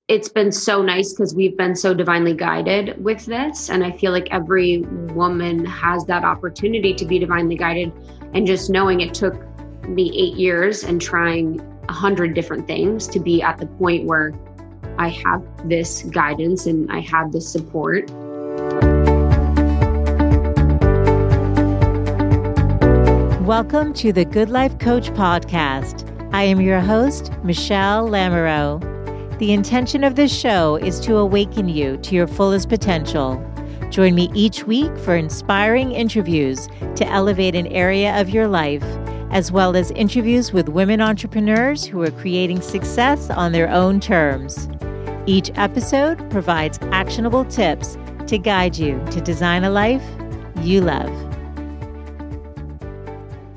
it's been so nice because we've been so divinely guided with this. And I feel like every woman has that opportunity to be divinely guided. And just knowing it took me 8 years and trying 100 different things to be at the point where I have this guidance and I have this support. Welcome to the Good Life Coach podcast. I am your host, Michelle Lamoureux. The intention of this show is to awaken you to your fullest potential. Join me each week for inspiring interviews to elevate an area of your life, as well as interviews with women entrepreneurs who are creating success on their own terms. Each episode provides actionable tips to guide you to design a life you love.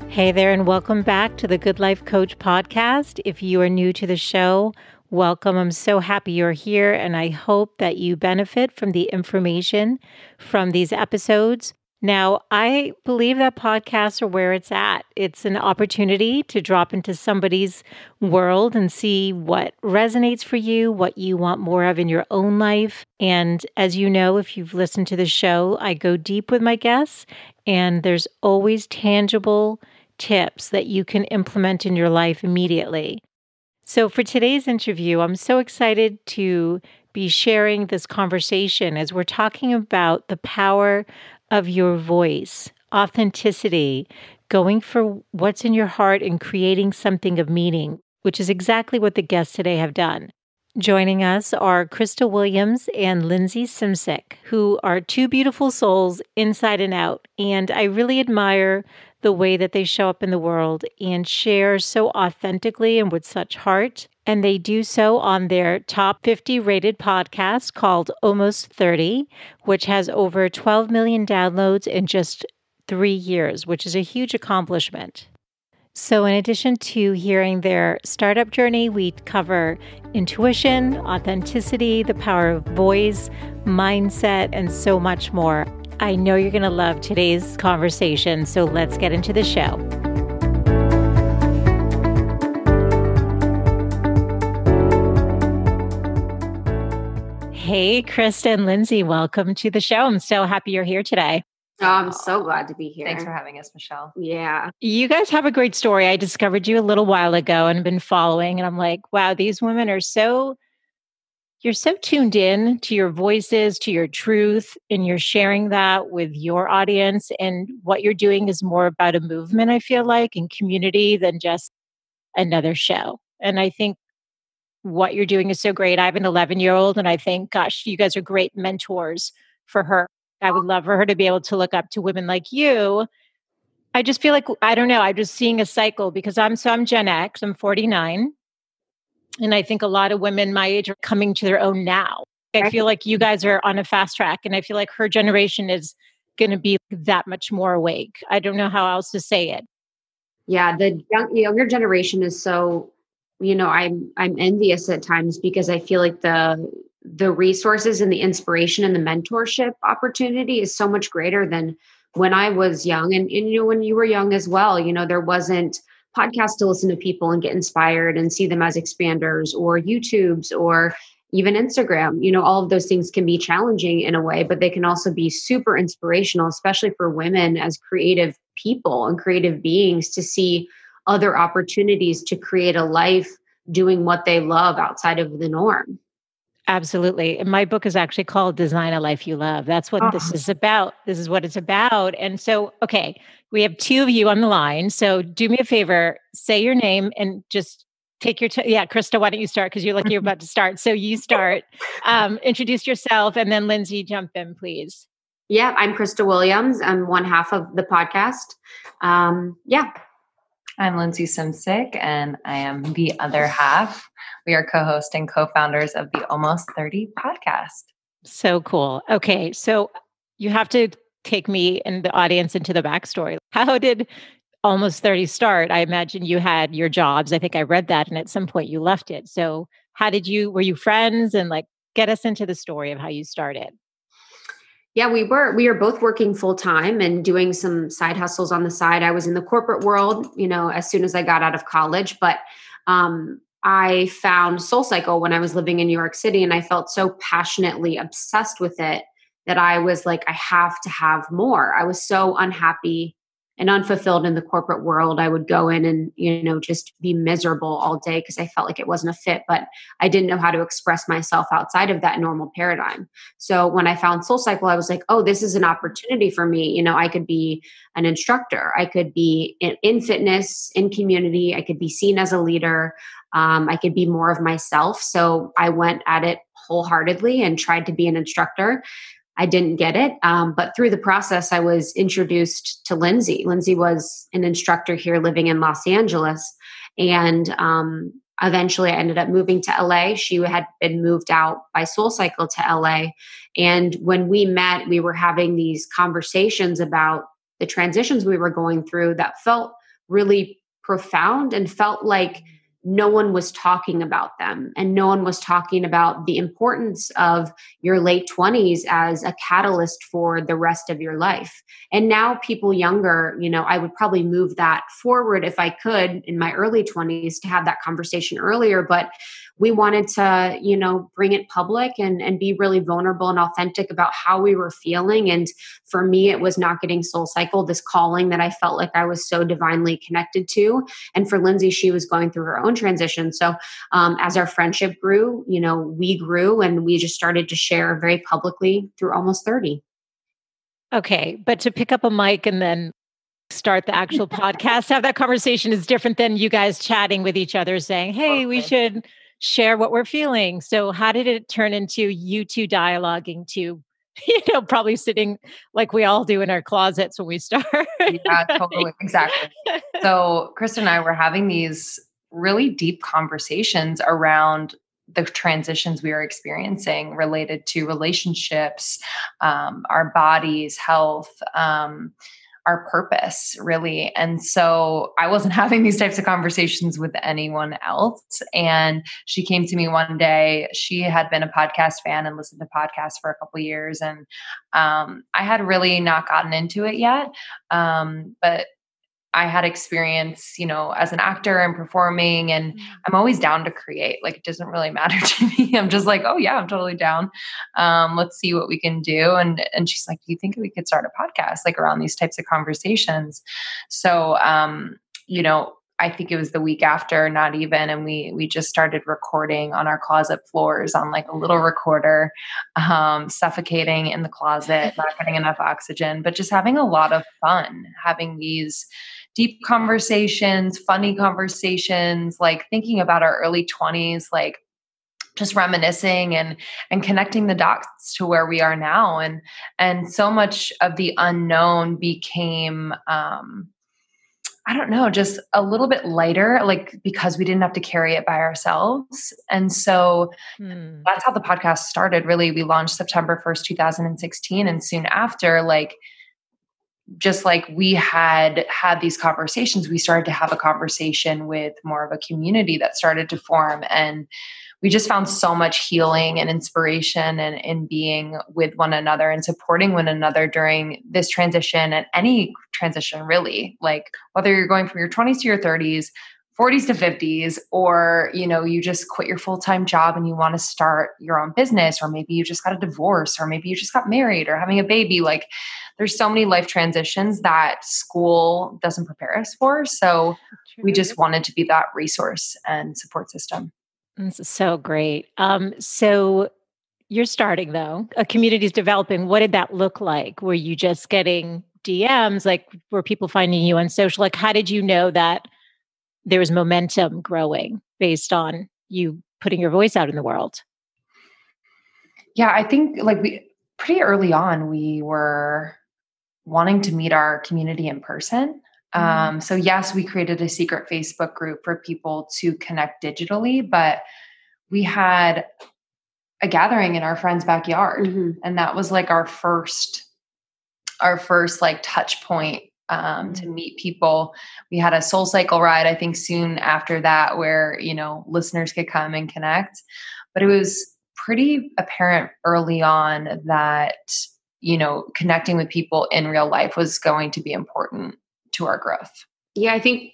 Hey there, and welcome back to the Good Life Coach podcast. If you are new to the show, welcome. I'm so happy you're here, and I hope that you benefit from the information from these episodes. Now, I believe that podcasts are where it's at. It's an opportunity to drop into somebody's world and see what resonates for you, what you want more of in your own life. And as you know, if you've listened to the show, I go deep with my guests, and there's always tangible tips that you can implement in your life immediately. So for today's interview, I'm so excited to be sharing this conversation as we're talking about the power of your voice, authenticity, going for what's in your heart and creating something of meaning, which is exactly what the guests today have done. Joining us are Krista Williams and Lindsey Simcik, who are two beautiful souls inside and out. And I really admire the way that they show up in the world and share so authentically and with such heart. And they do so on their top 50 rated podcast called Almost 30, which has over 12 million downloads in just 3 years, which is a huge accomplishment. So in addition to hearing their startup journey, we cover intuition, authenticity, the power of voice, mindset, and so much more. I know you're going to love today's conversation, so let's get into the show. Hey, Krista and Lindsey, welcome to the show. I'm so happy you're here today. Oh, I'm so glad to be here. Thanks for having us, Michelle. Yeah. You guys have a great story. I discovered you a little while ago and been following, and I'm like, wow, these women are you're so tuned in to your voices, to your truth, and you're sharing that with your audience. And what you're doing is more about a movement, I feel like, and community than just another show. And I think what you're doing is so great. I have an 11-year-old, and I think, gosh, you guys are great mentors for her. I would love for her to be able to look up to women like you. I just feel like, I don't know, I'm just seeing a cycle because I'm Gen X, I'm 49. And I think a lot of women my age are coming to their own now. I feel like you guys are on a fast track, and I feel like her generation is going to be that much more awake. I don't know how else to say it. Yeah, the younger generation is so, I'm envious at times because I feel like the resources and the inspiration and the mentorship opportunity is so much greater than when I was young. And when you were young as well, there wasn't podcasts to listen to people and get inspired and see them as expanders, or YouTubes, or even Instagram. All of those things can be challenging in a way, but they can also be super inspirational, especially for women as creative people and creative beings, to see other opportunities to create a life doing what they love outside of the norm. Absolutely. And my book is actually called Design a Life You Love. That's what this is about. This is what it's about. And so, okay, we have two of you on the line. So do me a favor, say your name and just take your yeah, Krista, why don't you start? Because you're like, you're about to start. So you start, introduce yourself, and then Lindsey, jump in, please. Yeah, I'm Krista Williams. I'm one half of the podcast. I'm Lindsey Simcik, and I am the other half. We are co-host and co-founders of the Almost 30 podcast. So cool. Okay, so you have to take me and the audience into the backstory. How did Almost 30 start? I imagine you had your jobs. I think I read that, and at some point you left it. So were you friends? And get us into the story of how you started. Yeah, we were both working full time and doing some side hustles on the side. I was in the corporate world, as soon as I got out of college, but I found SoulCycle when I was living in New York City, and I felt so passionately obsessed with it that I was like, I have to have more. I was so unhappy and unfulfilled in the corporate world. I would go in and, just be miserable all day because I felt like it wasn't a fit, but I didn't know how to express myself outside of that normal paradigm. So when I found SoulCycle, I was like, oh, this is an opportunity for me. I could be an instructor. I could be in fitness, in community. I could be seen as a leader. I could be more of myself. So I went at it wholeheartedly and tried to be an instructor. I didn't get it. But through the process, I was introduced to Lindsey. Lindsey was an instructor here living in Los Angeles. And eventually I ended up moving to LA. She had been moved out by SoulCycle to LA. And when we met, we were having these conversations about the transitions we were going through that felt really profound and felt like no one was talking about them, and no one was talking about the importance of your late 20s as a catalyst for the rest of your life. And now people younger, I would probably move that forward if I could in my early 20s to have that conversation earlier. But we wanted to, bring it public and be really vulnerable and authentic about how we were feeling. And for me, it was not getting SoulCycle, this calling that I felt like I was so divinely connected to. And for Lindsey, she was going through her own transition. So as our friendship grew, we grew and we just started to share very publicly through Almost 30. Okay. But to pick up a mic and then start the actual podcast, have that conversation is different than you guys chatting with each other saying, hey, we should share what we're feeling. So how did it turn into you two dialoguing to, probably sitting like we all do in our closets when we start? Yeah, totally. Exactly. So Krista and I were having these really deep conversations around the transitions we were experiencing related to relationships, our bodies, health, our purpose, really. And so I wasn't having these types of conversations with anyone else. And she came to me one day. She had been a podcast fan and listened to podcasts for a couple of years. And I had really not gotten into it yet. But I had experience, as an actor and performing, and I'm always down to create. Like, it doesn't really matter to me. I'm just like, oh yeah, I'm totally down. Let's see what we can do. And she's like, do you think we could start a podcast like around these types of conversations? So, I think it was the week after, not even, and we just started recording on our closet floors on like a little recorder, suffocating in the closet, not getting enough oxygen, but just having a lot of fun, having these deep conversations, funny conversations, like thinking about our early 20s, like just reminiscing and connecting the dots to where we are now. And so much of the unknown became, I don't know, just a little bit lighter, like because we didn't have to carry it by ourselves. And so that's how the podcast started. Really, we launched September 1st, 2016. And soon after, just like we had these conversations, we started to have a conversation with more of a community that started to form. And we just found so much healing and inspiration and in being with one another and supporting one another during this transition and any transition, really. Like whether you're going from your 20s to your 30s, 40s to 50s, or, you just quit your full-time job and you want to start your own business, or maybe you just got a divorce, or maybe you just got married or having a baby. Like there's so many life transitions that school doesn't prepare us for. So we just wanted to be that resource and support system. This is so great. So you're starting though, a community is developing. What did that look like? Were you just getting DMs? Like were people finding you on social? Like how did you know that there was momentum growing based on you putting your voice out in the world? Yeah, I think pretty early on, we were wanting to meet our community in person. So yes, we created a secret Facebook group for people to connect digitally, but we had a gathering in our friend's backyard. And that was like our first like touch point to meet people. We had a SoulCycle ride, I think soon after that, where, listeners could come and connect, but it was pretty apparent early on that, connecting with people in real life was going to be important to our growth. Yeah, I think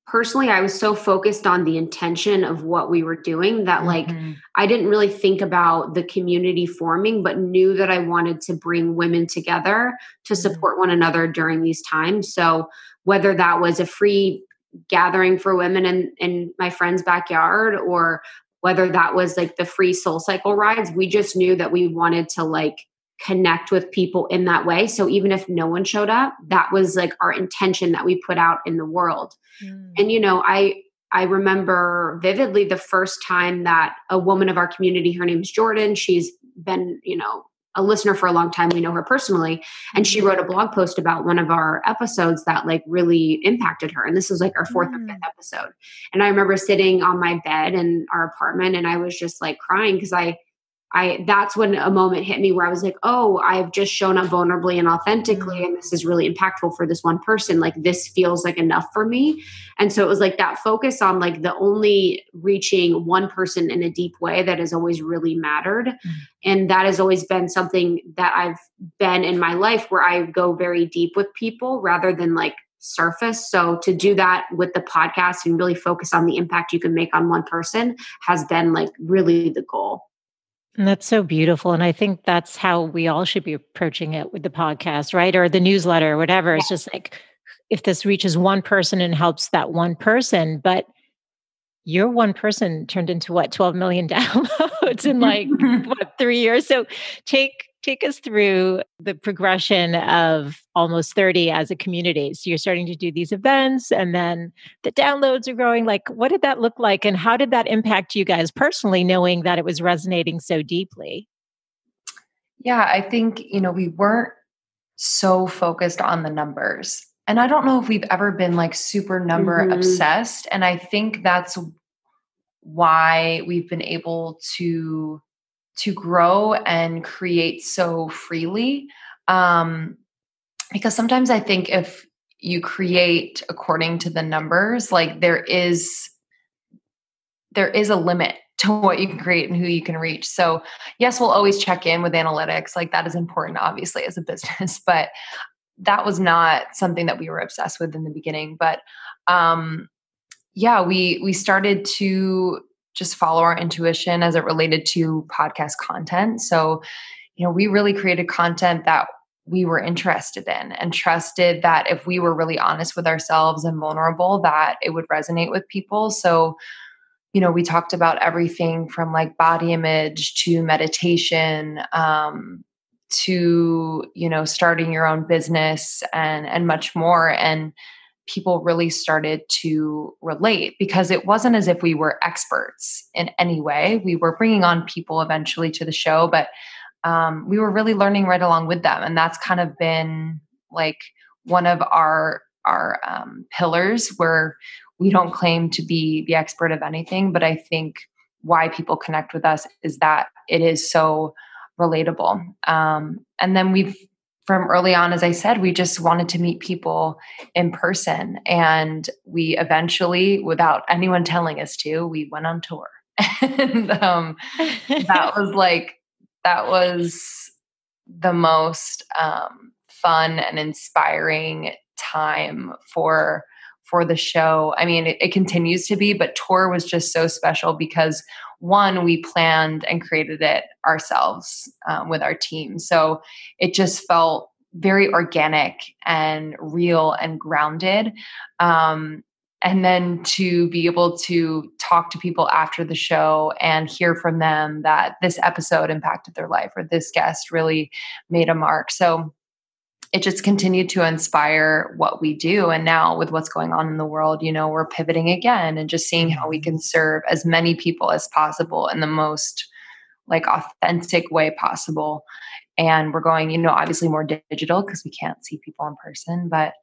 personally, I was so focused on the intention of what we were doing that like, I didn't really think about the community forming, but knew that I wanted to bring women together to support one another during these times. So whether that was a free gathering for women in my friend's backyard, or whether that was like the free Soul Cycle rides, we just knew that we wanted to like connect with people in that way. So even if no one showed up, that was like our intention that we put out in the world. And, you know, I remember vividly the first time that a woman of our community, her name's Jordan, she's been, you know, a listener for a long time. We know her personally. And she wrote a blog post about one of our episodes that like really impacted her. And this was like our fourth or fifth episode. And I remember sitting on my bed in our apartment and I was just like crying because that's when a moment hit me where I was like, oh, I've just shown up vulnerably and authentically. And this is really impactful for this one person. Like this feels like enough for me. And so it was like that focus on like the only reaching one person in a deep way that has always really mattered. And that has always been something that I've been in my life where I go very deep with people rather than like surface. So to do that with the podcast and really focus on the impact you can make on one person has been like really the goal. And that's so beautiful. And I think that's how we all should be approaching it with the podcast, right? Or the newsletter or whatever. It's just like, if this reaches one person and helps that one person, but your one person turned into what, 12 million downloads in like, 3 years? So take us through the progression of almost 30 as a community. So you're starting to do these events and then the downloads are growing. Like, what did that look like? And how did that impact you guys personally, knowing that it was resonating so deeply? Yeah, I think, you know, we weren't so focused on the numbers. And I don't know if we've ever been like super number obsessed. And I think that's why we've been able to grow and create so freely. Because sometimes I think if you create according to the numbers, like there is a limit to what you can create and who you can reach. So yes, we'll always check in with analytics. Like that is important, obviously, as a business, but that was not something that we were obsessed with in the beginning. But we started to just follow our intuition as it related to podcast content. So, you know, we really created content that we were interested in and trusted that if we were really honest with ourselves and vulnerable, that it would resonate with people. So, you know, we talked about everything from like body image to meditation, to, you know, starting your own business and much more. And people really started to relate because it wasn't as if we were experts in any way. We were bringing on people eventually to the show, but we were really learning right along with them. And that's kind of been like one of our pillars, where we don't claim to be the expert of anything, but I think why people connect with us is that it is so relatable. And then from early on, as I said, we just wanted to meet people in person. And we eventually, without anyone telling us to, we went on tour. And that was the most fun and inspiring time for the show. I mean, it continues to be, but tour was just so special because one, we planned and created it ourselves with our team. So it just felt very organic and real and grounded. And then to be able to talk to people after the show and hear from them that this episode impacted their life or this guest really made a mark. So it just continued to inspire what we do. And now with what's going on in the world, you know, we're pivoting again and just seeing how we can serve as many people as possible in the most like authentic way possible. And we're going, you know, obviously more digital because we can't see people in person. But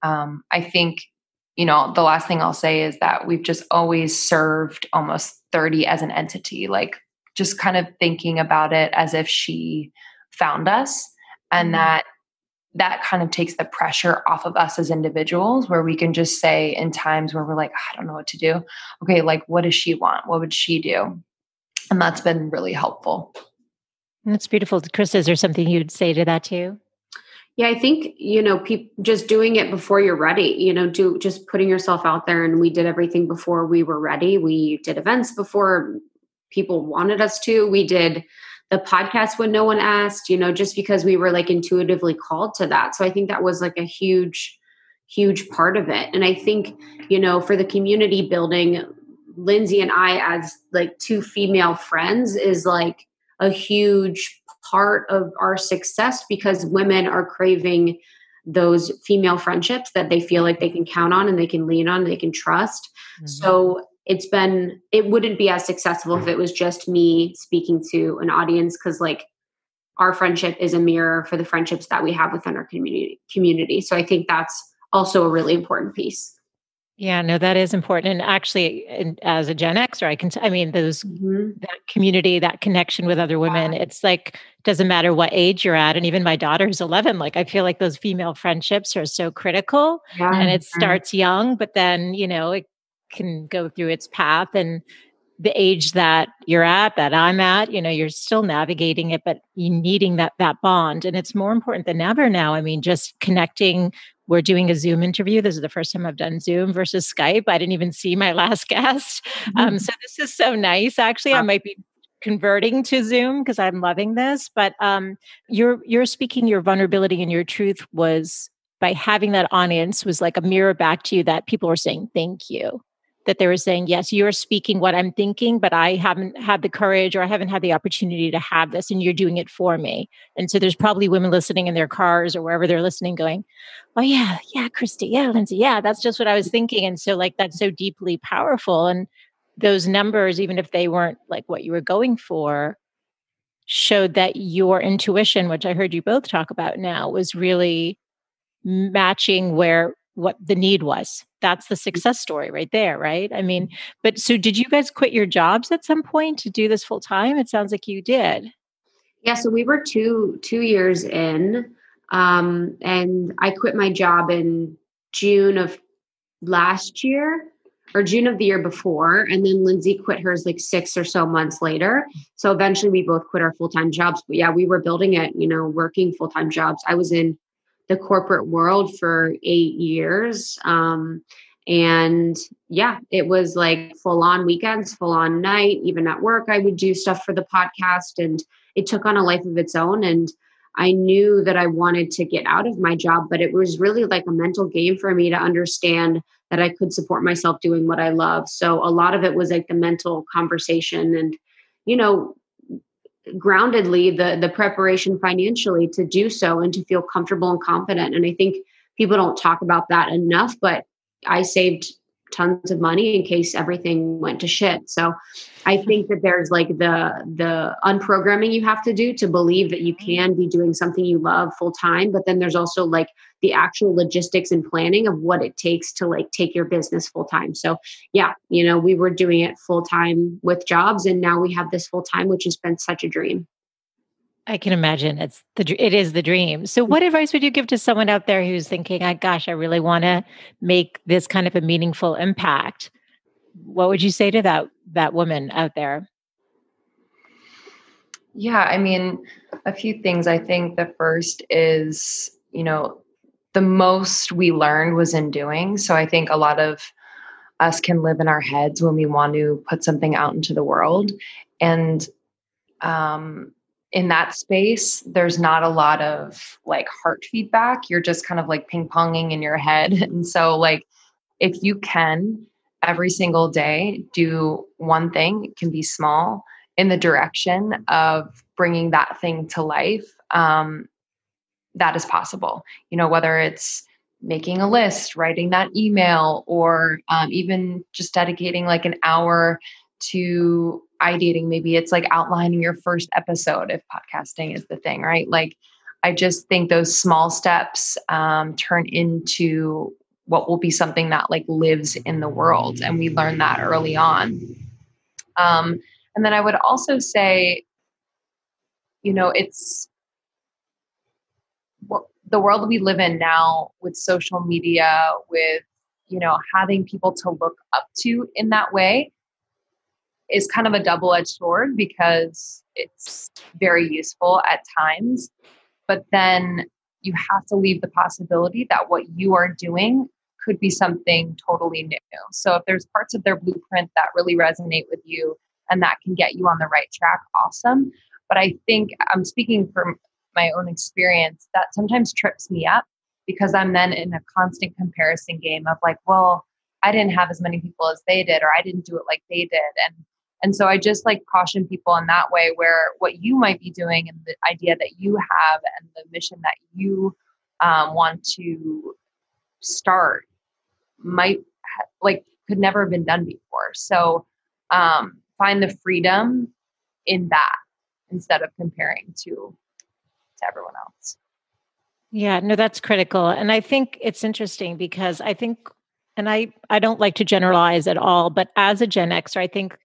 I think, you know, the last thing I'll say is that we've just always served almost 30 as an entity, like just kind of thinking about it as if she found us, and that kind of takes the pressure off of us as individuals, where we can just say in times where we're like, I don't know what to do. Okay, like what does she want? What would she do? And that's been really helpful. That's beautiful. Krista, is there something you'd say to that too? Yeah, I think, just doing it before you're ready, just putting yourself out there. And we did everything before we were ready. We did events before people wanted us to. We did the podcast when no one asked, just because we were like intuitively called to that. So I think that was like a huge, huge part of it. And I think, for the community building, Lindsey and I, as like two female friends, is like a huge part of our success, because women are craving those female friendships that they feel like they can count on and they can lean on, they can trust. Mm-hmm. So it wouldn't be as successful if it was just me speaking to an audience, because like our friendship is a mirror for the friendships that we have within our community. So I think that's also a really important piece. Yeah, no, that is important. And actually, as a Gen Xer, that community, that connection with other women, it's like, doesn't matter what age you're at. And even my daughter's 11, like, I feel like those female friendships are so critical, and it starts young, but then, it can go through its path. And the age that you're at, that I'm at, you're still navigating it, but you're needing that bond. And it's more important than ever now. I mean, just connecting. We're doing a Zoom interview. This is the first time I've done Zoom versus Skype. I didn't even see my last guest. So this is so nice. Actually, I might be converting to Zoom because I'm loving this. But you're speaking your vulnerability, and your truth was, by having that audience, was like a mirror back to you, that people were saying, thank you. That they were saying, yes, you're speaking what I'm thinking, but I haven't had the courage, or I haven't had the opportunity to have this, and you're doing it for me. And so there's probably women listening in their cars or wherever they're listening going, oh yeah, Krista, yeah, Lindsey, yeah, that's just what I was thinking. And so like, that's so deeply powerful. And those numbers, even if they weren't like what you were going for, showed that your intuition, which I heard you both talk about now, was really matching what the need was. That's the success story right there, right? I mean, but so did you guys quit your jobs at some point to do this full time? It sounds like you did. Yeah, so we were two years in, and I quit my job in June of last year, or June of the year before, and then Lindsey quit hers like 6 or so months later. So eventually we both quit our full-time jobs. But yeah, we were building it, working full-time jobs. I was in the corporate world for 8 years. And yeah, it was like full on weekends, full on night, even at work, I would do stuff for the podcast, and it took on a life of its own. And I knew that I wanted to get out of my job, but it was really like a mental game for me to understand that I could support myself doing what I love. So a lot of it was like the mental conversation and, groundedly the preparation financially to do so and to feel comfortable and confident. And I think people don't talk about that enough, but I saved tons of money in case everything went to shit. So I think that there's like the unprogramming you have to do to believe that you can be doing something you love full time. But then there's also like the actual logistics and planning of what it takes to like take your business full time. So yeah, we were doing it full time with jobs, and now we have this full time, which has been such a dream. I can imagine it is the dream. So what advice would you give to someone out there who's thinking, gosh, I really want to make this kind of a meaningful impact? What would you say to that woman out there? Yeah, I mean, a few things. I think the first is, the most we learned was in doing. So I think a lot of us can live in our heads when we want to put something out into the world. And in that space, there's not a lot of like heart feedback. You're just kind of like ping ponging in your head. And so like, if you can every single day do one thing, it can be small, in the direction of bringing that thing to life, that is possible. Whether it's making a list, writing that email, or even just dedicating like an hour to ideating. Maybe it's like outlining your first episode if podcasting is the thing, right? Like, I just think those small steps turn into what will be something that like lives in the world. And we learn that early on. And then I would also say, it's the world we live in now with social media, with, having people to look up to in that way is kind of a double-edged sword, because it's very useful at times. But then you have to leave the possibility that what you are doing could be something totally new. So if there's parts of their blueprint that really resonate with you and that can get you on the right track, awesome. But I think I'm speaking from my own experience that sometimes trips me up because I'm then in a constant comparison game of like, well, I didn't have as many people as they did, or I didn't do it like they did. And so I just like caution people in that way, where what you might be doing and the idea that you have and the mission that you want to start might could never have been done before. So find the freedom in that instead of comparing to everyone else. Yeah, no, that's critical. And I think it's interesting because I think, and I don't like to generalize at all, but as a Gen Xer, I think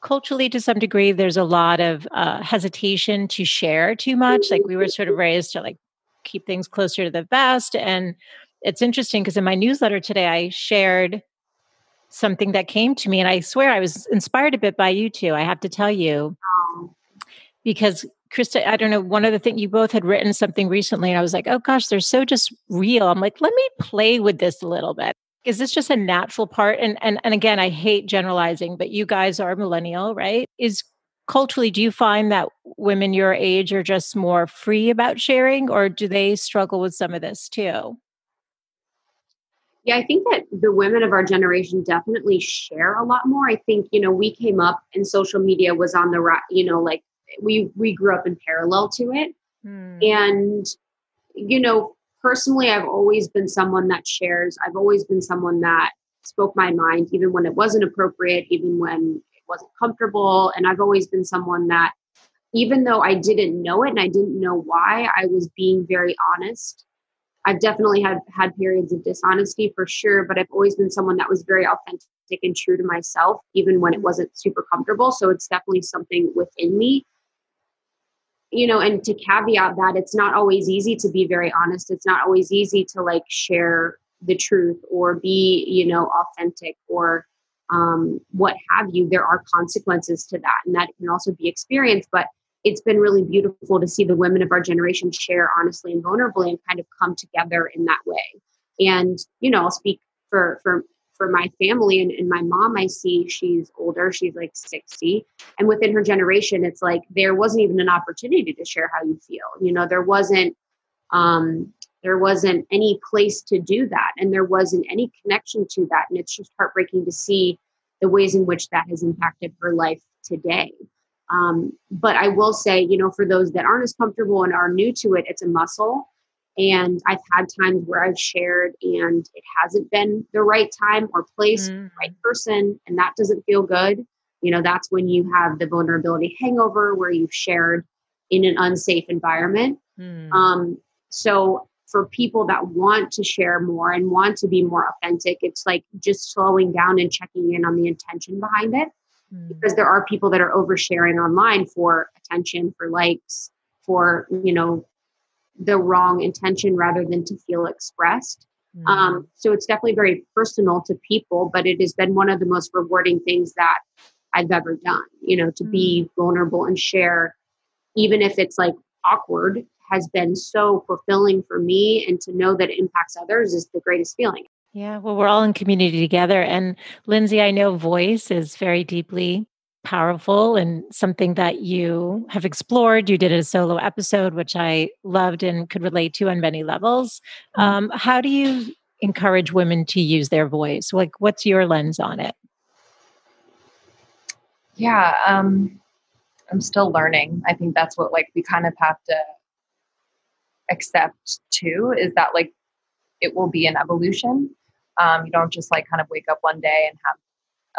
culturally to some degree, there's a lot of hesitation to share too much. Like we were sort of raised to like keep things closer to the vest. And it's interesting because in my newsletter today, I shared something that came to me. And I swear I was inspired a bit by you two, I have to tell you, because Krista, I don't know, one of the things you both had written something recently, and I was like, oh gosh, they're so just real. I'm like, let me play with this a little bit. Is this just a natural part? And again, I hate generalizing, but you guys are millennial, right? Is culturally, do you find that women your age are just more free about sharing, or do they struggle with some of this too? Yeah, I think that the women of our generation definitely share a lot more. I think, we came up and social media was on the right, like we grew up in parallel to it. And, personally, I've always been someone that shares. I've always been someone that spoke my mind, even when it wasn't appropriate, even when it wasn't comfortable. And I've always been someone that, even though I didn't know it and I didn't know why, I was being very honest. I've definitely had periods of dishonesty for sure, but I've always been someone that was very authentic and true to myself, even when it wasn't super comfortable. So it's definitely something within me, and to caveat that, it's not always easy to be very honest. It's not always easy to like share the truth or be, authentic or what have you. There are consequences to that, and that can also be experienced, but it's been really beautiful to see the women of our generation share honestly and vulnerably and kind of come together in that way. And, I'll speak for my family and my mom. I see she's older. She's like 60. And within her generation, it's like, there wasn't even an opportunity to share how you feel. There wasn't any place to do that. And there wasn't any connection to that. And it's just heartbreaking to see the ways in which that has impacted her life today. But I will say, for those that aren't as comfortable and are new to it, it's a muscle. And I've had times where I've shared and it hasn't been the right time or place, right person, and that doesn't feel good. That's when you have the vulnerability hangover where you've shared in an unsafe environment. So for people that want to share more and want to be more authentic, it's like just slowing down and checking in on the intention behind it. Because there are people that are oversharing online for attention, for likes, for, the wrong intention rather than to feel expressed. So it's definitely very personal to people, but it has been one of the most rewarding things that I've ever done, to be vulnerable and share, even if it's like awkward, has been so fulfilling for me. And to know that it impacts others is the greatest feeling. Yeah, well, we're all in community together. And Lindsey, I know voice is very deeply powerful and something that you have explored. You did a solo episode, which I loved and could relate to on many levels. How do you encourage women to use their voice? Like, what's your lens on it? Yeah, I'm still learning. I think that's what we kind of have to accept too, is that it will be an evolution. You don't just kind of wake up one day and have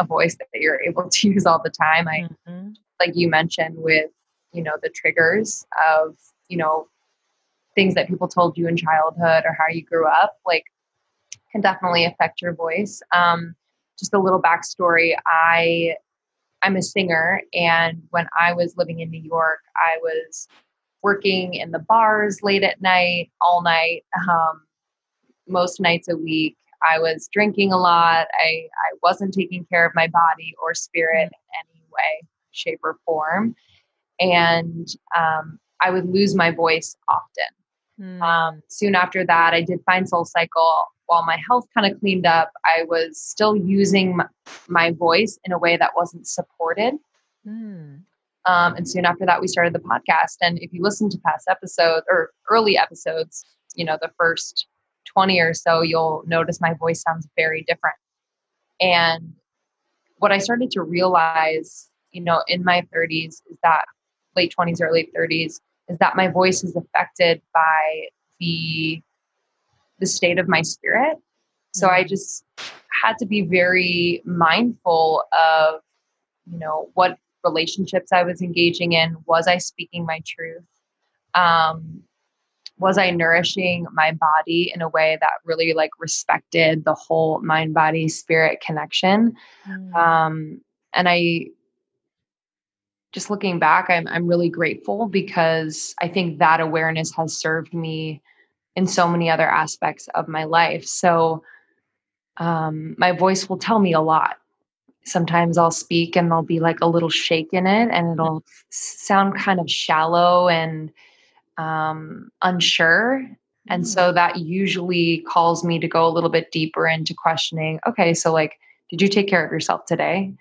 a voice that you're able to use all the time. Like you mentioned with, the triggers of, things that people told you in childhood or how you grew up, can definitely affect your voice. Just a little backstory. I'm a singer. And when I was living in New York, I was working in the bars late at night, all night, most nights a week. I was drinking a lot. I wasn't taking care of my body or spirit in any way, shape, or form. And I would lose my voice often. Mm. Soon after that, I did find Soul Cycle. While my health kind of cleaned up, I was still using my voice in a way that wasn't supported. Mm. And soon after that, we started the podcast. And if you listen to past episodes or early episodes, the first 20 or so, you'll notice my voice sounds very different. And what I started to realize, in my 30s is that late 20s or late 30s is that my voice is affected by the state of my spirit. So I just had to be very mindful of, what relationships I was engaging in. Was I speaking my truth? Was I nourishing my body in a way that really respected the whole mind, body, spirit connection? And I just looking back, I'm really grateful because I think that awareness has served me in so many other aspects of my life. So my voice will tell me a lot. Sometimes I'll speak and there'll be a little shake in it and it'll sound kind of shallow and unsure. And so that usually calls me to go a little bit deeper into questioning, okay, so did you take care of yourself today?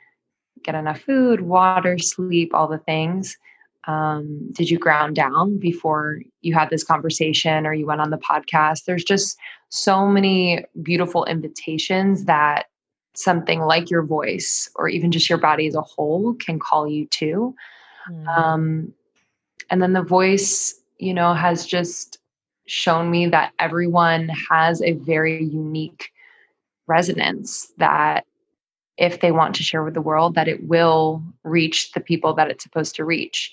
Get enough food, water, sleep, all the things. Did you ground down before you had this conversation or you went on the podcast? There's just so many beautiful invitations that something like your voice or even just your body as a whole can call you to. And then the voice, has just shown me that everyone has a very unique resonance that if they want to share with the world, that it will reach the people that it's supposed to reach.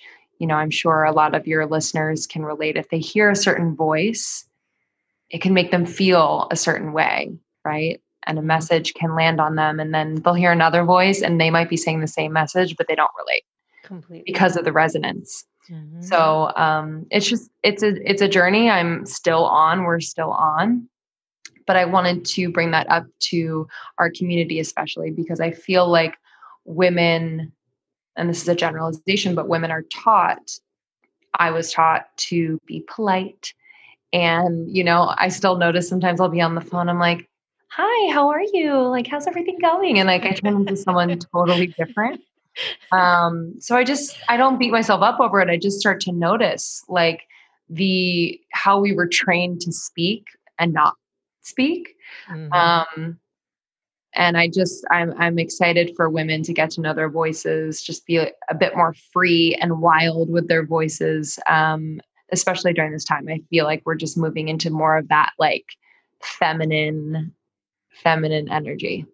I'm sure a lot of your listeners can relate. If they hear a certain voice, it can make them feel a certain way, right? And a message can land on them, and then they'll hear another voice and they might be saying the same message, but they don't relate Completely because of the resonance. So it's a journey I'm still on. We're still on. But I wanted to bring that up to our community, especially because I feel like women, and this is a generalization, but women are I was taught to be polite. And, I still notice sometimes I'll be on the phone. I'm like, hi, how are you? How's everything going? And I turn into someone totally different. So I don't beat myself up over it. I just start to notice how we were trained to speak and not speak. And I'm excited for women to get to know their voices, just be a bit more free and wild with their voices. Especially during this time, I feel like we're just moving into more of that feminine energy.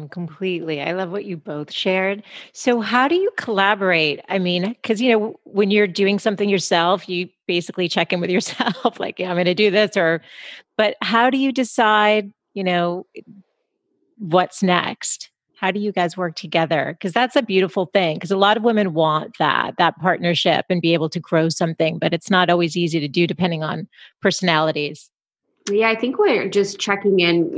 Completely. I love what you both shared. So how do you collaborate? I mean, because, when you're doing something yourself, you basically check in with yourself, like, yeah, I'm going to do this, but how do you decide, what's next? How do you guys work together? Because that's a beautiful thing. Because a lot of women want that partnership and be able to grow something, but it's not always easy to do depending on personalities. Yeah, I think we're just checking in,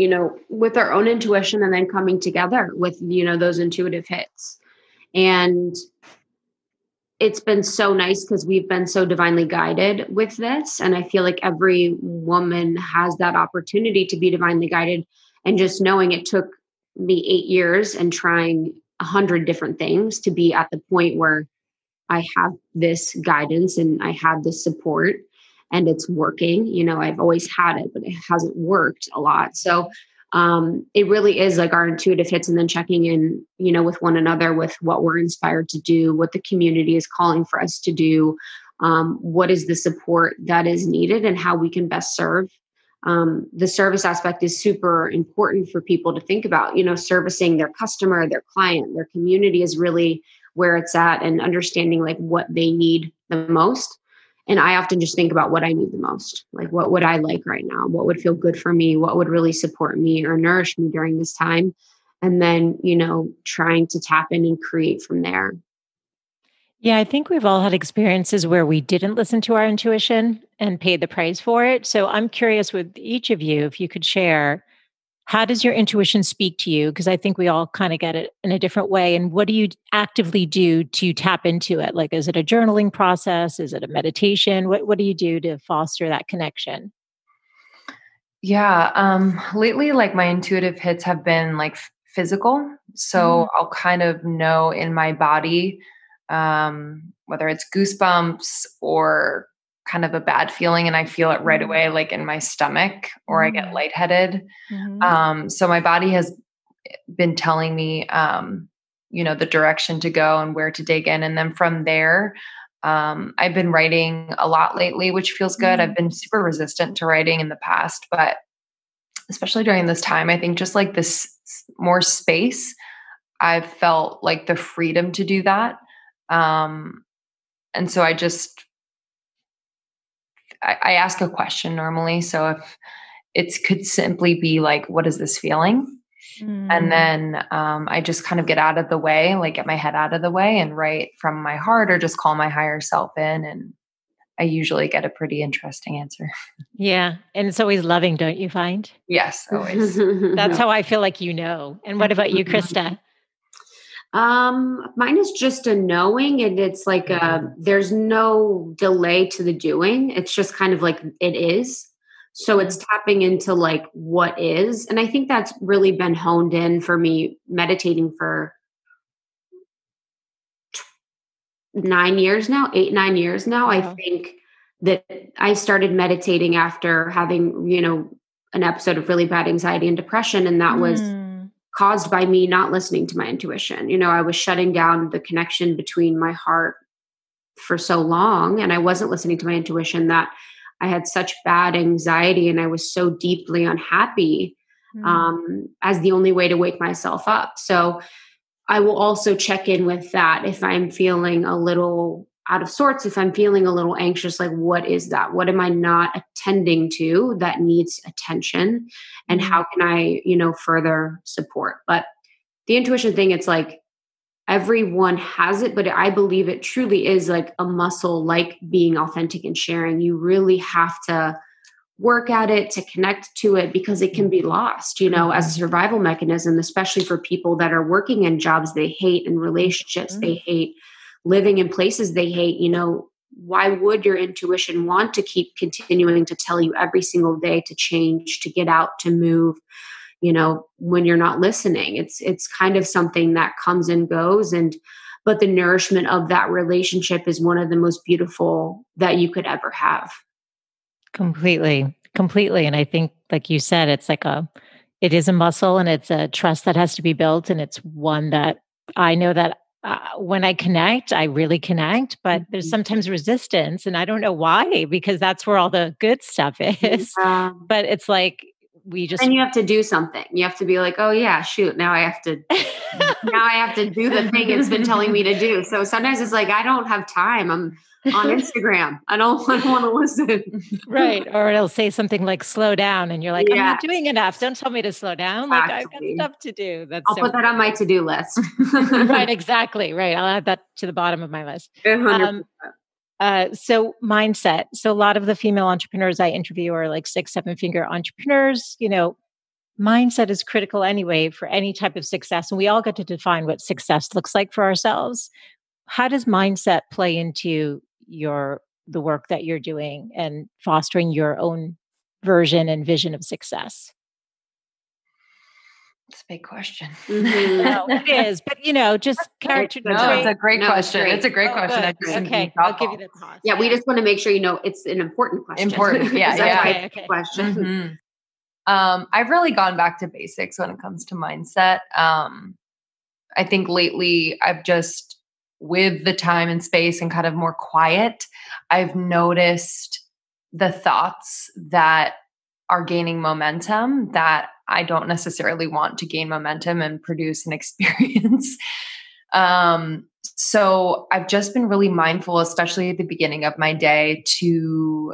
with our own intuition and then coming together with, those intuitive hits. And it's been so nice because we've been so divinely guided with this. And I feel like every woman has that opportunity to be divinely guided. And just knowing it took me 8 years and trying 100 different things to be at the point where I have this guidance and I have this support and it's working. I've always had it, but it hasn't worked a lot. So it really is our intuitive hits and then checking in, with one another, with what we're inspired to do, what the community is calling for us to do, what is the support that is needed and how we can best serve. The service aspect is super important for people to think about, servicing their customer, their client, their community is really where it's at, and understanding what they need the most. And I often just think about what I need the most. What would I like right now? What would feel good for me? What would really support me or nourish me during this time? And then, trying to tap in and create from there. Yeah, I think we've all had experiences where we didn't listen to our intuition and paid the price for it. So I'm curious with each of you, if you could share, How does your intuition speak to you? Because I think we all kind of get it in a different way. And what do you actively do to tap into it? Like, is it a journaling process? Is it a meditation? What do you do to foster that connection? Yeah. Lately, like my intuitive hits have been like physical. So I'll kind of know in my body, whether it's goosebumps or kind of a bad feeling, and I feel it right away, like in my stomach, or I get lightheaded. So my body has been telling me, the direction to go and where to dig in. And then from there, I've been writing a lot lately, which feels good. I've been super resistant to writing in the past, but especially during this time, I think just like this more space, I've felt like the freedom to do that. And so I ask a question normally. So if it could simply be like, what is this feeling? And then I just kind of get out of the way, like get my head out of the way and write from my heart, or just call my higher self in. And I usually get a pretty interesting answer. Yeah. And it's always loving, don't you find? Yes, always. That's how I feel like you know. And what about you, Krista? Mine is just a knowing, and it's like there's no delay to the doing. It's just kind of like it is. So it's tapping into like what is. And I think that's really been honed in for me meditating for 9 years now, 8, 9 years now. Wow. I think that I started meditating after having, an episode of really bad anxiety and depression. And that was caused by me not listening to my intuition. I was shutting down the connection between my heart for so long, and I wasn't listening to my intuition, that I had such bad anxiety and I was so deeply unhappy as the only way to wake myself up. So I will also check in with that if I'm feeling a little out of sorts, if I'm feeling a little anxious, like what is that? What am I not attending to that needs attention? And how can I, further support? But the intuition thing, it's like everyone has it, but I believe it truly is like a muscle, like being authentic and sharing. You really have to work at it to connect to it, because it can be lost, as a survival mechanism, especially for people that are working in jobs they hate and relationships they hate, living in places they hate. Why would your intuition want to keep continuing to tell you every single day to change, to get out, to move, when you're not listening? It's kind of something that comes and goes, but the nourishment of that relationship is one of the most beautiful that you could ever have. Completely. And I think, like you said, it is a muscle, and it's a trust that has to be built. And it's one that I know that when I connect, I really connect, but there's sometimes resistance, and I don't know why, because that's where all the good stuff is. But it's like, and you have to do something. You have to be like, oh yeah, shoot. Now I have to do the thing it's been telling me to do. So sometimes it's like, I don't have time. I'm on Instagram. I don't want to listen. Right. Or it'll say something like slow down, and you're like, I'm not doing enough. Don't tell me to slow down. Like, I've got stuff to do. I'll put that on my to-do list. Right. Exactly. Right. I'll add that to the bottom of my list. 100%. So mindset. So a lot of the female entrepreneurs I interview are like 6-7-figure entrepreneurs. Mindset is critical anyway for any type of success. And we all get to define what success looks like for ourselves. How does mindset play into the work that you're doing and fostering your own version and vision of success? It's a big question. No, it is, but just character. No, it's a great question. It's a great question. Okay, I'll give you the pause. Yeah, we just want to make sure it's an important question. Important, yeah. Okay. Question. I've really gone back to basics when it comes to mindset. I think lately I've just, with the time and space and kind of more quiet, I've noticed the thoughts that are gaining momentum that I don't necessarily want to gain momentum and produce an experience. So I've just been really mindful, especially at the beginning of my day, to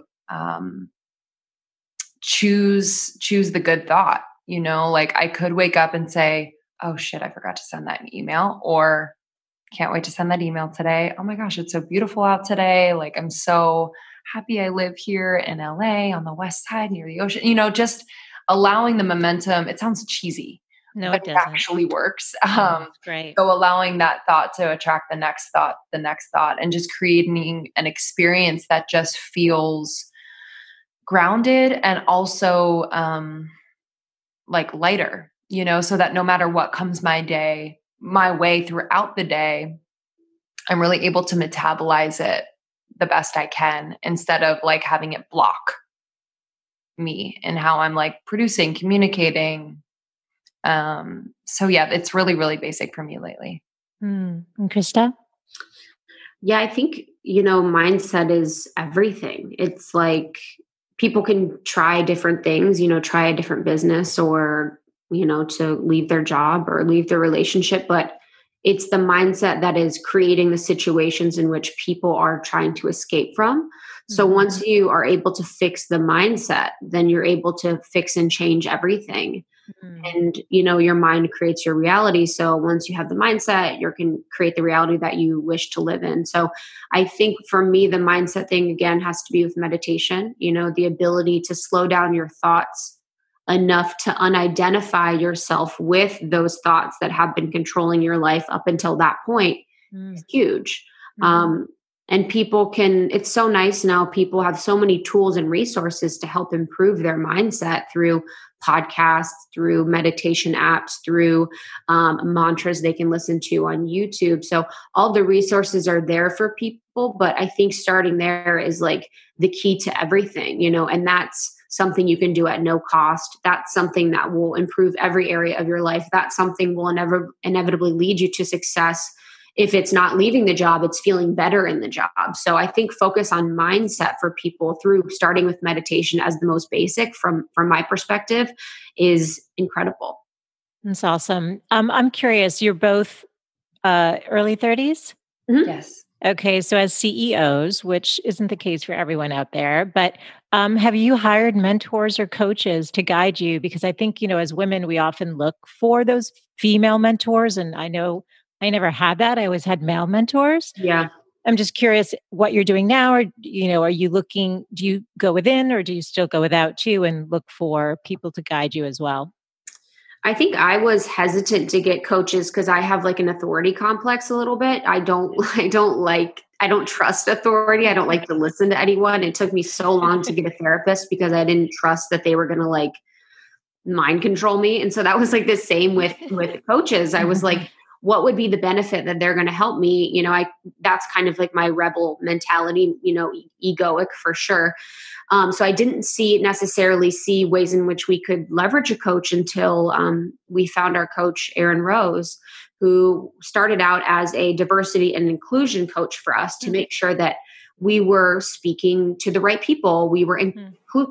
choose the good thought. Like I could wake up and say, oh shit, I forgot to send that email, or can't wait to send that email today. Oh my gosh, it's so beautiful out today. Like I'm so happy I live here in LA on the west side near the ocean. allowing the momentum, it sounds cheesy, No, but it it doesn't. actually works. Great. So allowing that thought to attract the next thought, and just creating an experience that just feels grounded and also like lighter, so that no matter what comes my way throughout the day, I'm really able to metabolize it the best I can instead of like having it block me and how I'm like producing, communicating. So yeah, it's really, really basic for me lately. And Krista? Yeah, I think, mindset is everything. It's like people can try different things, try a different business or, to leave their job or leave their relationship. But it's the mindset that is creating the situations in which people are trying to escape from. So once you are able to fix the mindset, then you're able to fix and change everything. And, your mind creates your reality. So once you have the mindset, you can create the reality that you wish to live in. So I think for me, the mindset thing, again, has to be with meditation, the ability to slow down your thoughts enough to unidentify yourself with those thoughts that have been controlling your life up until that point is huge. And people it's so nice now. People have so many tools and resources to help improve their mindset through podcasts, through meditation apps, through mantras they can listen to on YouTube. So all the resources are there for people. But I think starting there is like the key to everything, and that's something you can do at no cost. That's something that will improve every area of your life. That's something will inevitably lead you to success. If it's not leaving the job, it's feeling better in the job. So I think focus on mindset for people through starting with meditation as the most basic from my perspective is incredible. That's awesome. I'm curious, you're both early 30s? Yes. Okay, so as CEOs, which isn't the case for everyone out there, but have you hired mentors or coaches to guide you? Because I think, as women, we often look for those female mentors. And I know I never had that. I always had male mentors. Yeah. I'm just curious what you're doing now, or, are you do you go within or do you still go without too and look for people to guide you as well? I think I was hesitant to get coaches because I have like an authority complex a little bit. I don't trust authority. I don't like to listen to anyone. It took me so long to get a therapist because I didn't trust that they were going to like mind control me. And so that was like the same with coaches. I was like, what would be the benefit that they're going to help me? That's kind of like my rebel mentality, egoic for sure. So I didn't necessarily see ways in which we could leverage a coach until we found our coach, Erin Rose, who started out as a diversity and inclusion coach for us to make sure that we were speaking to the right people. We were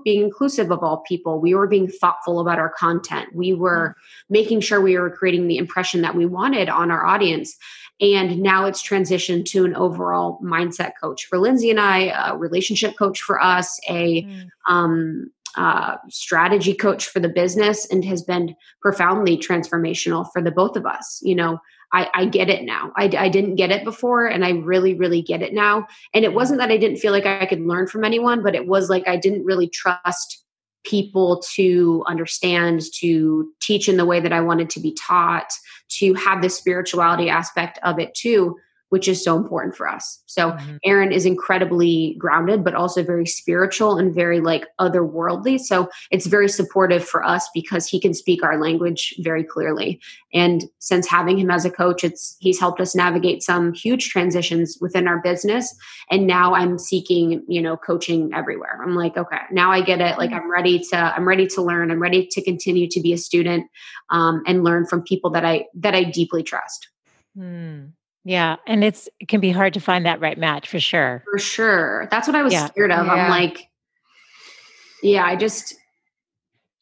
being inclusive of all people. We were being thoughtful about our content. We were making sure we were creating the impression that we wanted on our audience. And now it's transitioned to an overall mindset coach for Lindsey and I, a relationship coach for us, a strategy coach for the business, and has been profoundly transformational for the both of us. I get it now. I didn't get it before, and I really, really get it now. And it wasn't that I didn't feel like I could learn from anyone, but it was like I didn't really trust people to understand, to teach in the way that I wanted to be taught, to have the spirituality aspect of it too, which is so important for us. So Erin is incredibly grounded, but also very spiritual and very like otherworldly. So it's very supportive for us because he can speak our language very clearly. And since having him as a coach, he's helped us navigate some huge transitions within our business. And now I'm seeking, coaching everywhere. I'm like, okay, now I get it. Like I'm ready to learn. I'm ready to continue to be a student and learn from people that I deeply trust. Yeah. And it can be hard to find that right match for sure. For sure. That's what I was scared of. Yeah. I'm like,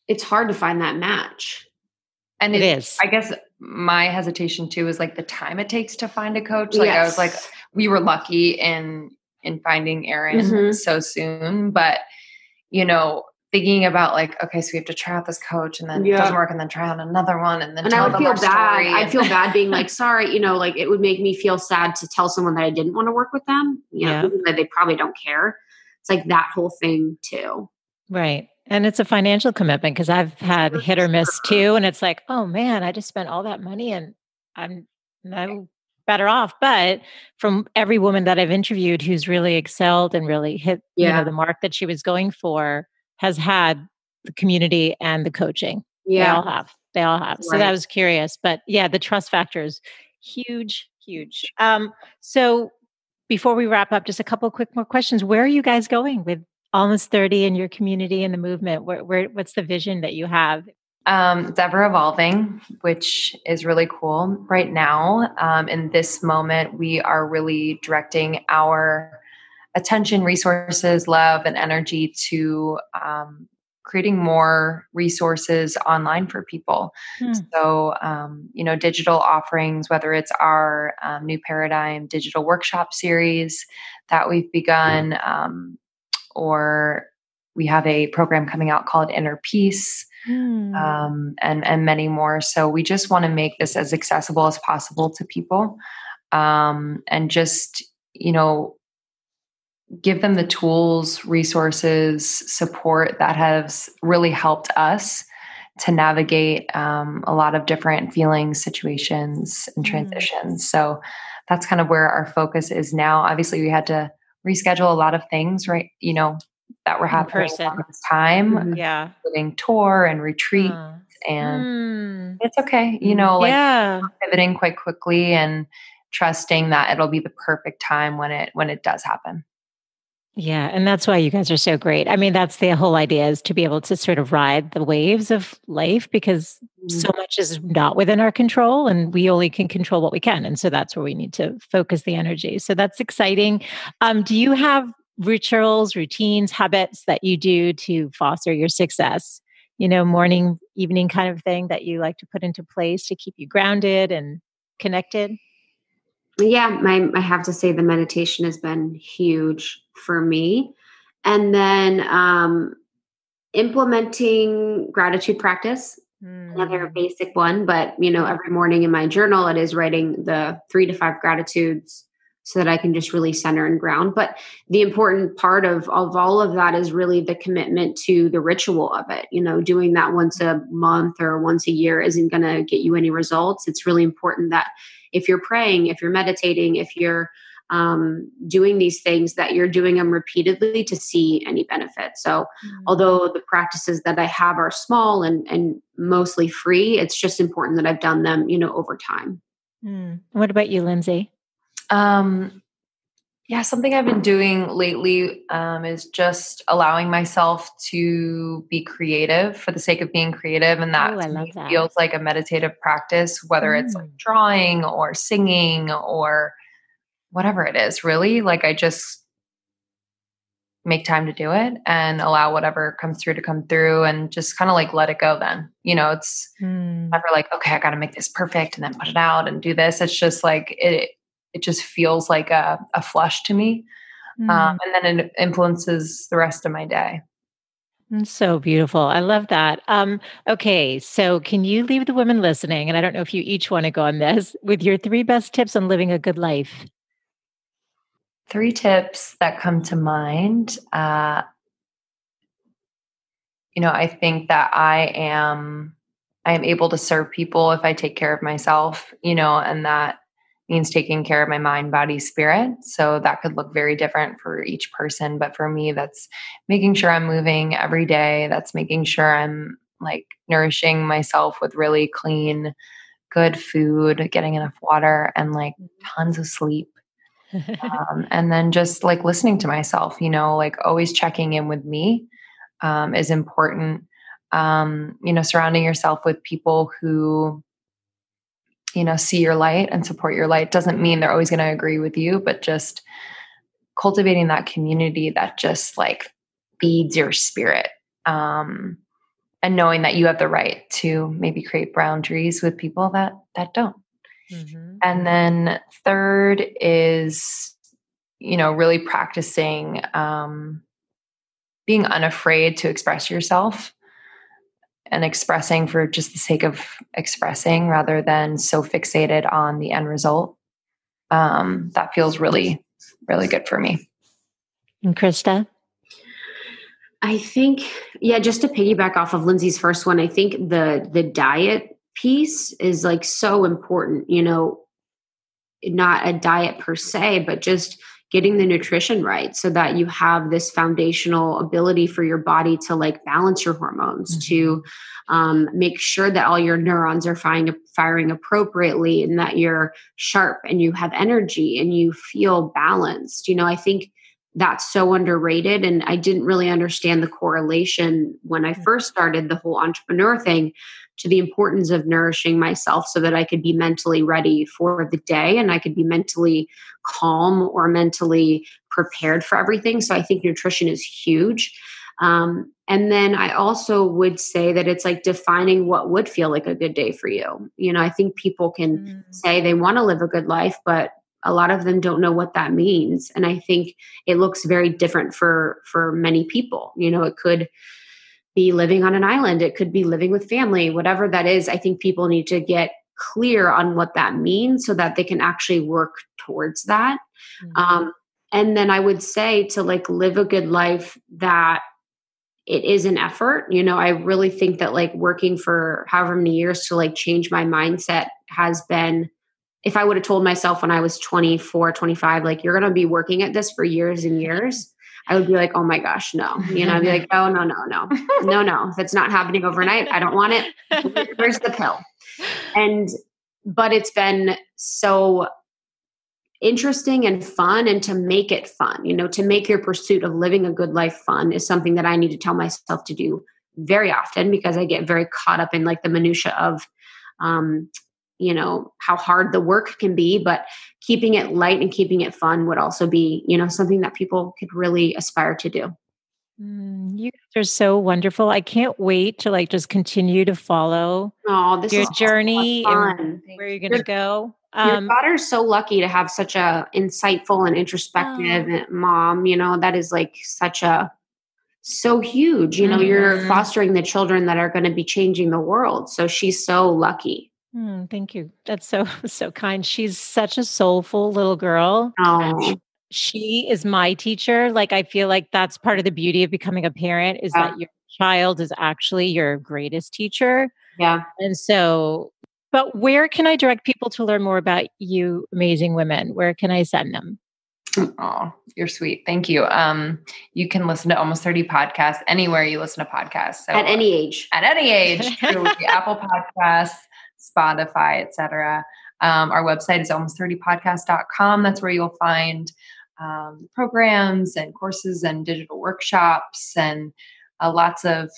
it's hard to find that match. And it is. I guess my hesitation too is like the time it takes to find a coach. Like I was like, we were lucky in finding Erin so soon, but thinking about like, okay, so we have to try out this coach and then it doesn't work and then try out another one and then I would feel bad. I'd feel bad being like, sorry, like it would make me feel sad to tell someone that I didn't want to work with them, even though they probably don't care. It's like that whole thing too. Right. And it's a financial commitment because I've had hit or miss too. And it's like, oh man, I just spent all that money and I'm no better off. But from every woman that I've interviewed who's really excelled and really hit, Yeah. the mark that she was going for has had the community and the coaching. They Yeah. all have. They all have. So that Right. was curious. But yeah, the trust factor is huge, huge. So before we wrap up, just a couple of quick more questions. Where are you guys going with almost 30 in your community and the movement? What's the vision that you have? It's ever evolving, which is really cool. Right now, in this moment, we are really directing our attention, resources, love, and energy to creating more resources online for people. Hmm. So, digital offerings, whether it's our new paradigm digital workshop series that we've begun, or we have a program coming out called Inner Peace, Hmm. and many more. So we just want to make this as accessible as possible to people, and just, give them the tools, resources, support that has really helped us to navigate a lot of different feelings, situations, and transitions. So that's kind of where our focus is now. Obviously, we had to reschedule a lot of things, right? That were In happening person. at this time, Mhm. Yeah. including tour and retreat. Huh. And Hmm. it's okay, like Yeah. pivoting quite quickly and trusting that it'll be the perfect time when it does happen. Yeah, and that's why you guys are so great. I mean, that's the whole idea is to be able to sort of ride the waves of life because so much is not within our control and we only can control what we can. And so that's where we need to focus the energy. So that's exciting. Do you have rituals, routines, habits that you do to foster your success? Morning, evening kind of thing that you like to put into place to keep you grounded and connected? Yeah, I have to say the meditation has been huge for me. And then implementing gratitude practice, another Mm, basic one, but yeah. every morning in my journal it is writing the 3 to 5 gratitudes so that I can just really center and ground. But the important part of all of that is really the commitment to the ritual of it. Doing that once a month or once a year isn't going to get you any results. It's really important that if you're praying, if you're meditating, if you're doing these things, that you're doing them repeatedly to see any benefit. So Mm. although the practices that I have are small and mostly free, it's just important that I've done them, over time. Mm. What about you, Lindsay? Um, yeah, something I've been doing lately is just allowing myself to be creative for the sake of being creative. And Oh, that I to me love that. feels like a meditative practice, whether it's like Mm. drawing or singing or whatever it is, really. Like I just make time to do it and allow whatever comes through to come through and just kind of like let it go then. It's Mm. never like, okay, I got to make this perfect and then put it out and do this. It's just like it just feels like a flush to me. Mm. And then it influences the rest of my day. It's so beautiful. I love that. Okay, so can you leave the women listening, and I don't know if you each want to go on this, with your 3 best tips on living a good life? 3 tips that come to mind. I think that I am able to serve people if I take care of myself, and that means taking care of my mind, body, spirit. So that could look very different for each person. But for me, that's making sure I'm moving every day. That's making sure I'm like nourishing myself with really clean, good food, getting enough water, and like tons of sleep. And then just like listening to myself, like always checking in with me is important. Surrounding yourself with people who, see your light and support your light doesn't mean they're always going to agree with you, but just cultivating that community that just like feeds your spirit. And knowing that you have the right to maybe create boundaries with people that don't. Mhm. And then third is, really practicing being unafraid to express yourself and expressing for just the sake of expressing rather than so fixated on the end result. That feels really, really good for me. And Krista? I think, yeah, just to piggyback off of Lindsay's first one, I think the diet piece is like so important, not a diet per se, but just getting the nutrition right so that you have this foundational ability for your body to like balance your hormones, to make sure that all your neurons are firing appropriately and that you're sharp and you have energy and you feel balanced. I think that's so underrated. And I didn't really understand the correlation when I first started the whole entrepreneur thing to the importance of nourishing myself so that I could be mentally ready for the day and I could be mentally calm or mentally prepared for everything. So I think nutrition is huge. And then I also would say that it's like defining what would feel like a good day for you. I think people can say they want to live a good life, but a lot of them don't know what that means. And I think it looks very different for many people. It could be living on an island. It could be living with family, whatever that is. I think people need to get clear on what that means so that they can actually work towards that. And then I would say to like live a good life that it is an effort. I really think that like working for however many years to like change my mindset has been, if I would have told myself when I was 24, 25, like you're going to be working at this for years and years, I would be like, oh my gosh, no. I'd be like, oh, no. If it's not happening overnight, I don't want it. Where's the pill? But it's been so interesting and fun, and to make it fun, to make your pursuit of living a good life fun is something that I need to tell myself to do very often, because I get very caught up in like the minutia of, how hard the work can be, but keeping it light and keeping it fun would also be, something that people could really aspire to do. You guys are so wonderful. I can't wait to like just continue to follow your journey and where you're going to go. Your daughter's so lucky to have such a insightful and introspective mom. That is like so huge. You're fostering the children that are going to be changing the world. So she's so lucky. Thank you. That's so kind. She's such a soulful little girl. Oh. She is my teacher. Like, I feel like that's part of the beauty of becoming a parent is that your child is actually your greatest teacher. Yeah. And so, but where can I direct people to learn more about you amazing women? Where can I send them? Oh, you're sweet. Thank you. You can listen to Almost 30 podcasts anywhere you listen to podcasts. So, at any age. Truly. Apple Podcasts, Spotify, etc. Our website is almost30podcast.com. That's where you'll find programs and courses and digital workshops and lots of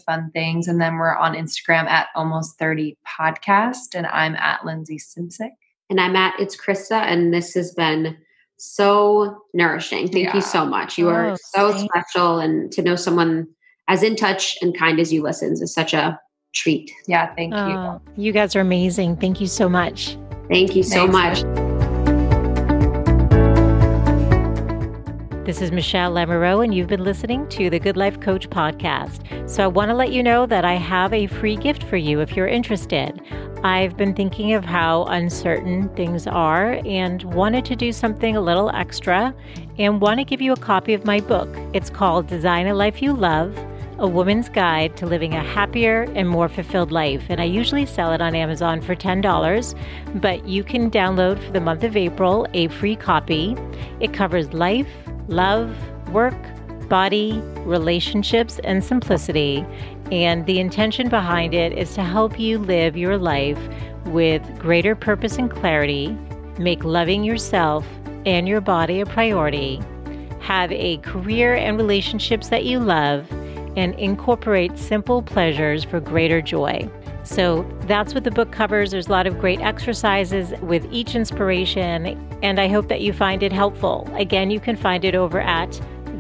fun things. And then we're on Instagram at Almost 30 Podcast, and I'm at Lindsey Simcik, and I'm at It's Krista. And this has been so nourishing. Thank you so much. You are so special, and to know someone as in touch and kind as you listens is such a treat. Yeah, thank you. You guys are amazing. Thank you so much. Thank you so much. This is Michelle Lamoureux, and you've been listening to the Good Life Coach podcast. So I want to let you know that I have a free gift for you if you're interested. I've been thinking of how uncertain things are and wanted to do something a little extra and want to give you a copy of my book. It's called Design a Life You Love, A Woman's Guide to Living a Happier and More Fulfilled Life. And I usually sell it on Amazon for $10, but you can download for the month of April a free copy. It covers life, love, work, body, relationships, and simplicity. And the intention behind it is to help you live your life with greater purpose and clarity, make loving yourself and your body a priority, have a career and relationships that you love, and incorporate simple pleasures for greater joy. So that's what the book covers. There's a lot of great exercises with each inspiration, and I hope that you find it helpful. Again, you can find it over at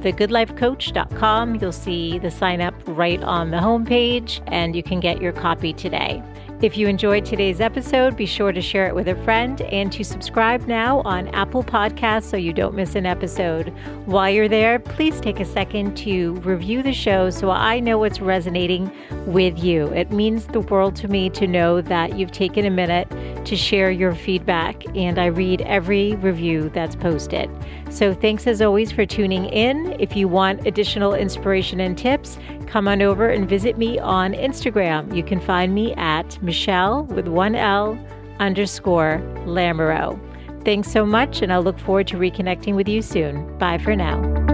thegoodlifecoach.com. You'll see the sign up right on the homepage, and you can get your copy today. If you enjoyed today's episode, be sure to share it with a friend and to subscribe now on Apple Podcasts so you don't miss an episode. While you're there, please take a second to review the show so I know what's resonating with you. It means the world to me to know that you've taken a minute to share your feedback, and I read every review that's posted. So thanks as always for tuning in. If you want additional inspiration and tips, come on over and visit me on Instagram. You can find me at Michelle with 1L _ Lamoureux. Thanks so much, and I'll look forward to reconnecting with you soon. Bye for now.